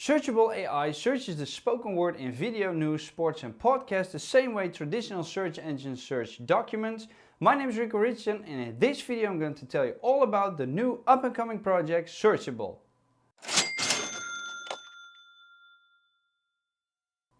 Searchable AI searches the spoken word in video, news, sports and podcasts the same way traditional search engines search documents. My name is Rico Richardson and in this video I'm going to tell you all about the new up-and-coming project Searchable.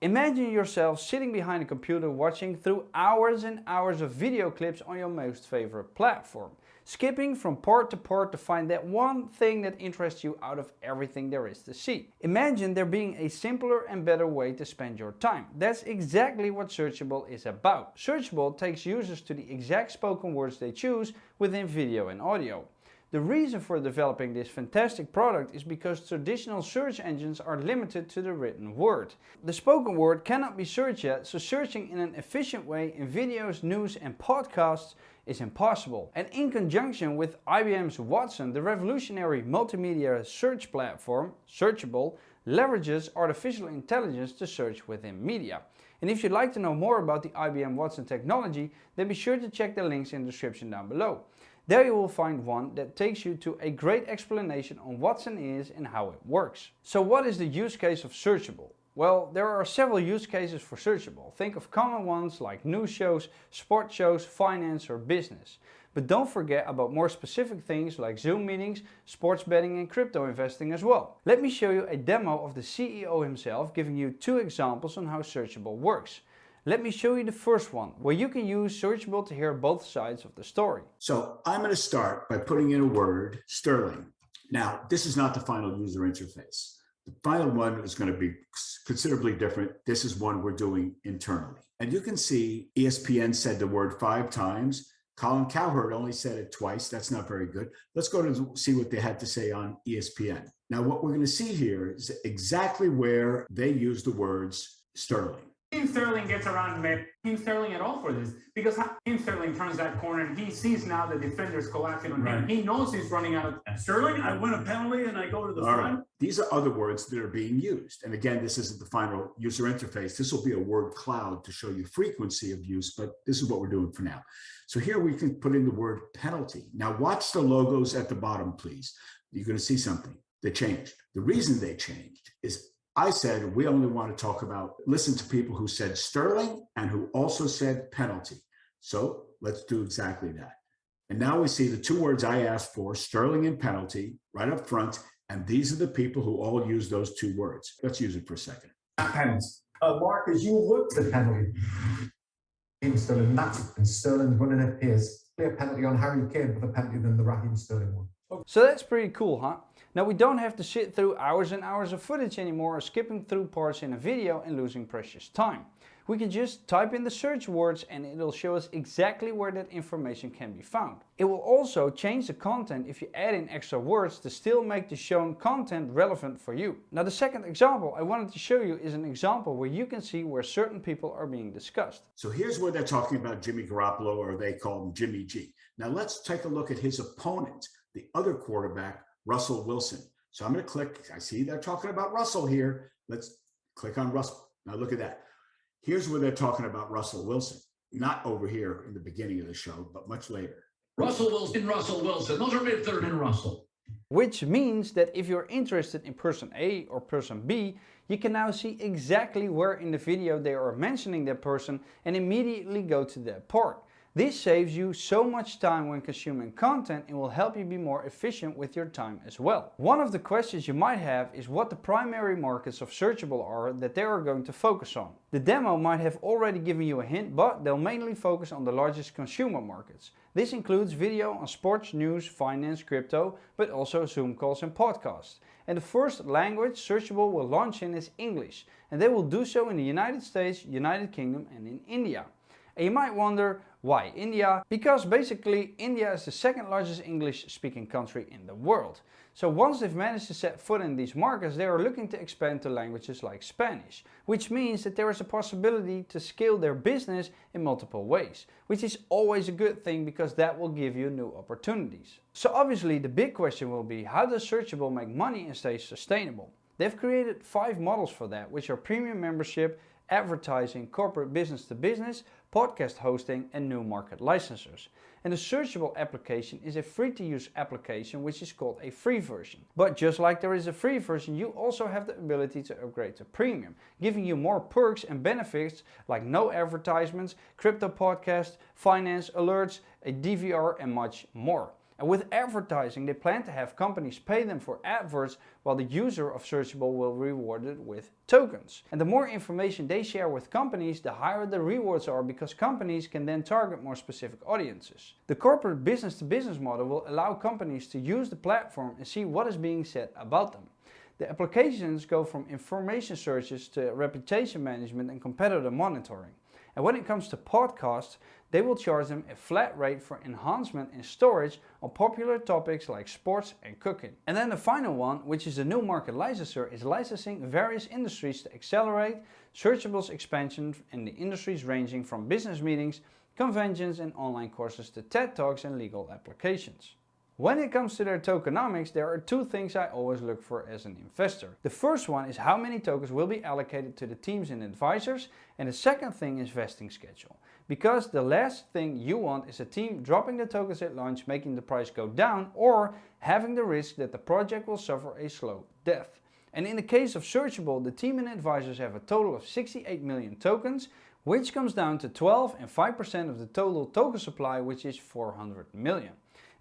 Imagine yourself sitting behind a computer watching through hours and hours of video clips on your most favorite platform, skipping from part to part to find that one thing that interests you out of everything there is to see. Imagine there being a simpler and better way to spend your time. That's exactly what Searchable is about. Searchable takes users to the exact spoken words they choose within video and audio. The reason for developing this fantastic product is because traditional search engines are limited to the written word. The spoken word cannot be searched yet, so searching in an efficient way in videos, news and podcasts is impossible. And in conjunction with IBM's Watson, the revolutionary multimedia search platform, Searchable, leverages artificial intelligence to search within media. And if you'd like to know more about the IBM Watson technology, then be sure to check the links in the description down below. There you will find one that takes you to a great explanation on Watson is and how it works. So what is the use case of Searchable? Well, there are several use cases for Searchable. Think of common ones like news shows, sports shows, finance or business. But don't forget about more specific things like Zoom meetings, sports betting and crypto investing as well. Let me show you a demo of the CEO himself giving you two examples on how Searchable works. Let me show you the first one, where you can use Searchable to hear both sides of the story. So I'm going to start by putting in a word, sterling. Now, this is not the final user interface. The final one is going to be considerably different. This is one we're doing internally. And you can see ESPN said the word 5 times. Colin Cowherd only said it twice. That's not very good. Let's go to see what they had to say on ESPN. Now, what we're going to see here is exactly where they use the words sterling. Sterling gets around Sterling at all for this because Sterling turns that corner and he sees now the defenders collapsing on him. He knows he's running out of Sterling. I win a penalty and I go to the front. Right. These are other words that are being used. And again, this isn't the final user interface. This will be a word cloud to show you frequency of use, but this is what we're doing for now. So here we can put in the word penalty. Now watch the logos at the bottom, please. You're going to see something. They changed. The reason they changed is I said, we only want to listen to people who said sterling and who also said penalty. So let's do exactly that. And now we see the two words I asked for, sterling and penalty, right up front. And these are the people who all use those two words. Let's use it for a second. Penalty. Mark, as you looked at the penalty in Sterling, and Sterling running at pace, clear penalty on Harry Kane for the penalty than the Raheem Sterling one. So that's pretty cool, huh? Now we don't have to sit through hours and hours of footage anymore or skipping through parts in a video and losing precious time. We can just type in the search words and it'll show us exactly where that information can be found. It will also change the content if you add in extra words to still make the shown content relevant for you. Now the second example I wanted to show you is an example where you can see where certain people are being discussed. So here's where they're talking about Jimmy Garoppolo, or they call him Jimmy G. Now let's take a look at his opponent, the other quarterback, Russell Wilson. So I'm going to click. I see they're talking about Russell here. Let's click on Russell. Now look at that. Here's where they're talking about Russell Wilson. Not over here in the beginning of the show, but much later. Russell Wilson. Those are mid-third and Russell. Which means that if you're interested in person A or person B, you can now see exactly where in the video they are mentioning that person and immediately go to that part. This saves you so much time when consuming content and will help you be more efficient with your time as well. One of the questions you might have is what the primary markets of Searchable are that they are going to focus on. The demo might have already given you a hint, but they'll mainly focus on the largest consumer markets. This includes video on sports, news, finance, crypto, but also Zoom calls and podcasts. And the first language Searchable will launch in is English, and they will do so in the United States, United Kingdom and in India. And you might wonder, why India? Because basically India is the second largest English speaking country in the world. So once they've managed to set foot in these markets, they are looking to expand to languages like Spanish, which means that there is a possibility to scale their business in multiple ways, which is always a good thing because that will give you new opportunities. So obviously the big question will be, how does Searchable make money and stay sustainable? They've created 5 models for that, which are premium membership, advertising, corporate business to business, podcast hosting, and new market licensors. And the Searchable application is a free-to-use application which is called a free version. But just like there is a free version, you also have the ability to upgrade to premium, giving you more perks and benefits like no advertisements, crypto podcasts, finance alerts, a DVR, and much more. And with advertising, they plan to have companies pay them for adverts, while the user of Searchable will be rewarded with tokens. And the more information they share with companies, the higher the rewards are, because companies can then target more specific audiences. The corporate business-to-business model will allow companies to use the platform and see what is being said about them. The applications go from information searches to reputation management and competitor monitoring. And when it comes to podcasts, they will charge them a flat rate for enhancement and storage on popular topics like sports and cooking. And then the final one, which is the new market licensor, is licensing various industries to accelerate Searchable's expansion in the industries ranging from business meetings, conventions and online courses to TED Talks and legal applications. When it comes to their tokenomics, there are two things I always look for as an investor. The first one is how many tokens will be allocated to the teams and advisors, and the second thing is vesting schedule. Because the last thing you want is a team dropping the tokens at launch, making the price go down, or having the risk that the project will suffer a slow death. And in the case of Searchable, the team and advisors have a total of 68 million tokens, which comes down to 12 and 5% of the total token supply, which is 400 million.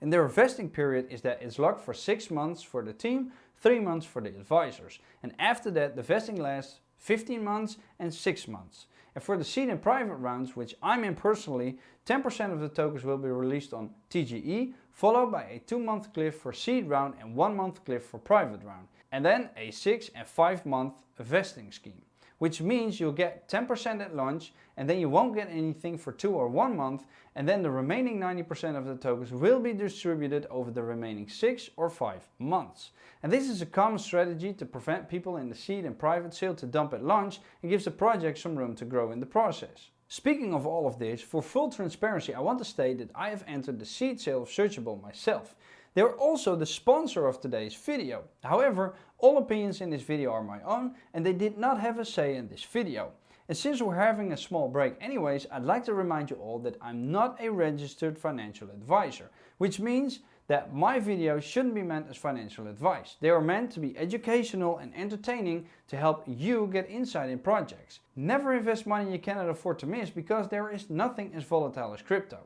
And their vesting period is that it's locked for 6 months for the team, 3 months for the advisors. And after that, the vesting lasts 15 months and 6 months. And for the seed and private rounds, which I'm in personally, 10% of the tokens will be released on TGE, followed by a 2-month cliff for seed round and 1-month cliff for private round. And then a 6 and 5 month vesting scheme, which means you'll get 10% at launch, and then you won't get anything for 2 or 1 month, and then the remaining 90% of the tokens will be distributed over the remaining 6 or 5 months. And this is a common strategy to prevent people in the seed and private sale to dump at launch, and gives the project some room to grow in the process. Speaking of all of this, for full transparency, I want to state that I have entered the seed sale of Searchable myself. They are also the sponsor of today's video. However, all opinions in this video are my own, and they did not have a say in this video. And since we're having a small break anyways, I'd like to remind you all that I'm not a registered financial advisor, which means that my videos shouldn't be meant as financial advice. They are meant to be educational and entertaining to help you get insight in projects. Never invest money you cannot afford to miss, because there is nothing as volatile as crypto.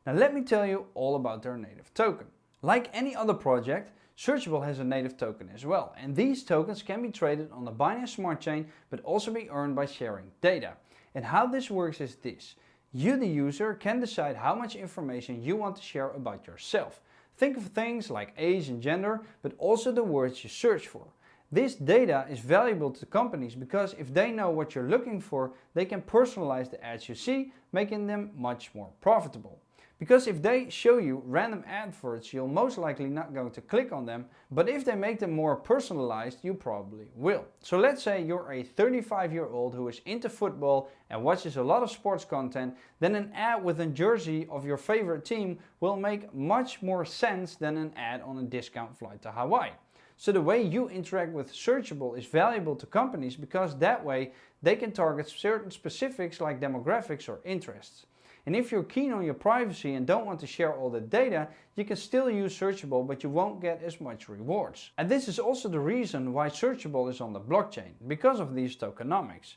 Now let me tell you all about their native token. Like any other project, Searchable has a native token as well, and these tokens can be traded on the Binance Smart Chain, but also be earned by sharing data. And how this works is this: you, the user, can decide how much information you want to share about yourself. Think of things like age and gender, but also the words you search for. This data is valuable to companies, because if they know what you're looking for, they can personalize the ads you see, making them much more profitable. Because if they show you random adverts, you'll most likely not going to click on them, but if they make them more personalized, you probably will. So let's say you're a 35-year-old who is into football and watches a lot of sports content, then an ad with a jersey of your favorite team will make much more sense than an ad on a discount flight to Hawaii. So the way you interact with Searchable is valuable to companies, because that way they can target certain specifics like demographics or interests. And if you're keen on your privacy and don't want to share all the data, you can still use Searchable, but you won't get as much rewards. And this is also the reason why Searchable is on the blockchain, because of these tokenomics.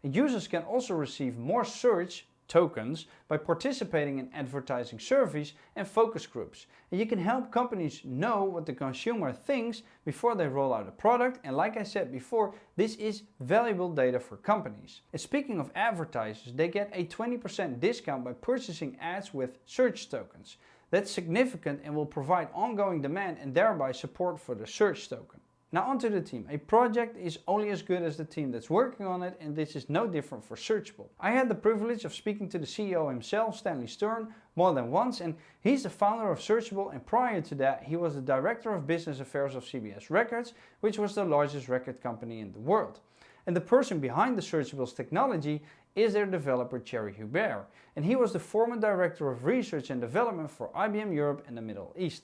And users can also receive more search tokens by participating in advertising surveys and focus groups. And you can help companies know what the consumer thinks before they roll out a product, and like I said before, this is valuable data for companies. And speaking of advertisers, they get a 20% discount by purchasing ads with search tokens. That's significant and will provide ongoing demand and thereby support for the search token. Now onto the team. A project is only as good as the team that's working on it, and this is no different for Searchable. I had the privilege of speaking to the CEO himself, Stanley Stern, more than once, and he's the founder of Searchable, and prior to that he was the Director of Business Affairs of CBS Records, which was the largest record company in the world. And the person behind the Searchable's technology is their developer Thierry Hubert, and he was the former Director of Research and Development for IBM Europe and the Middle East.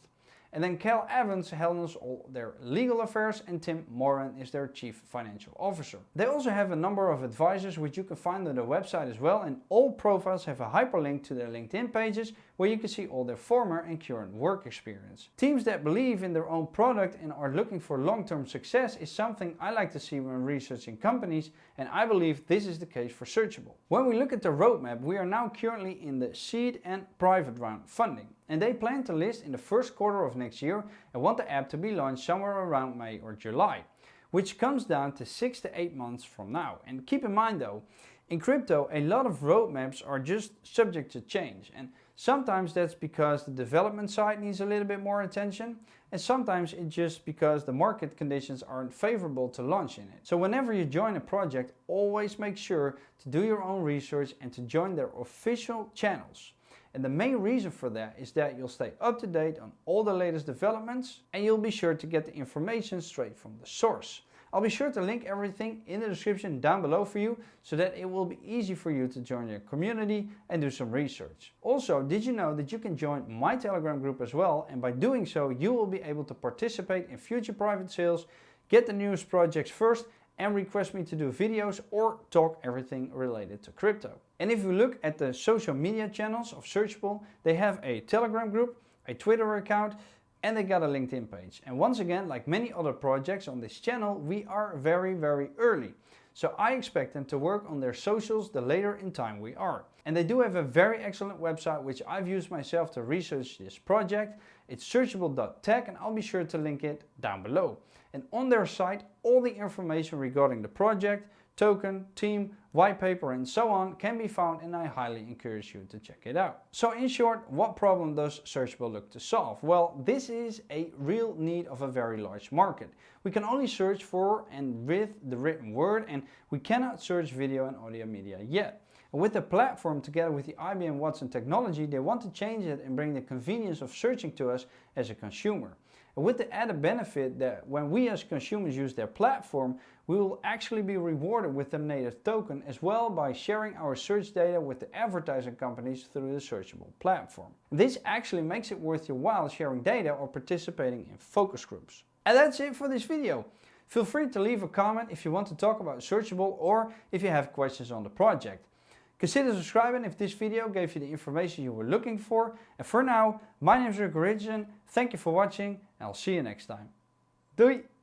And then Cal Evans handles all their legal affairs and Tim Moran is their Chief Financial Officer. They also have a number of advisors which you can find on their website as well, and all profiles have a hyperlink to their LinkedIn pages where you can see all their former and current work experience. Teams that believe in their own product and are looking for long-term success is something I like to see when researching companies, and I believe this is the case for Searchable. When we look at the roadmap, we are now currently in the seed and private round funding, and they plan to list in the first quarter of next year and want the app to be launched somewhere around May or July, which comes down to 6 to 8 months from now. And keep in mind though, in crypto a lot of roadmaps are just subject to change, and sometimes that's because the development side needs a little bit more attention, and sometimes it's just because the market conditions aren't favorable to launch in it. So whenever you join a project, always make sure to do your own research and to join their official channels. And the main reason for that is that you'll stay up to date on all the latest developments and you'll be sure to get the information straight from the source. I'll be sure to link everything in the description down below for you so that it will be easy for you to join your community and do some research. Also, did you know that you can join my Telegram group as well, and by doing so you will be able to participate in future private sales, get the newest projects first, and request me to do videos or talk everything related to crypto. And if you look at the social media channels of Searchable, they have a Telegram group, a Twitter account, and they got a LinkedIn page. And once again, like many other projects on this channel, we are very early. So I expect them to work on their socials the later in time we are. And they do have a very excellent website which I've used myself to research this project. It's Searchable.tech, and I'll be sure to link it down below. And on their site, all the information regarding the project, token, team, white paper and so on can be found, and I highly encourage you to check it out. So in short, what problem does Searchable look to solve? Well, this is a real need of a very large market. We can only search for and with the written word, and we cannot search video and audio media yet. And with the platform together with the IBM Watson technology, they want to change it and bring the convenience of searching to us as a consumer. And with the added benefit that when we as consumers use their platform, we will actually be rewarded with the native token as well by sharing our search data with the advertising companies through the Searchable platform. This actually makes it worth your while sharing data or participating in focus groups. And that's it for this video. Feel free to leave a comment if you want to talk about Searchable or if you have questions on the project. Consider subscribing if this video gave you the information you were looking for. And for now, my name is Rico Richardson. Thank you for watching and I'll see you next time. Doei!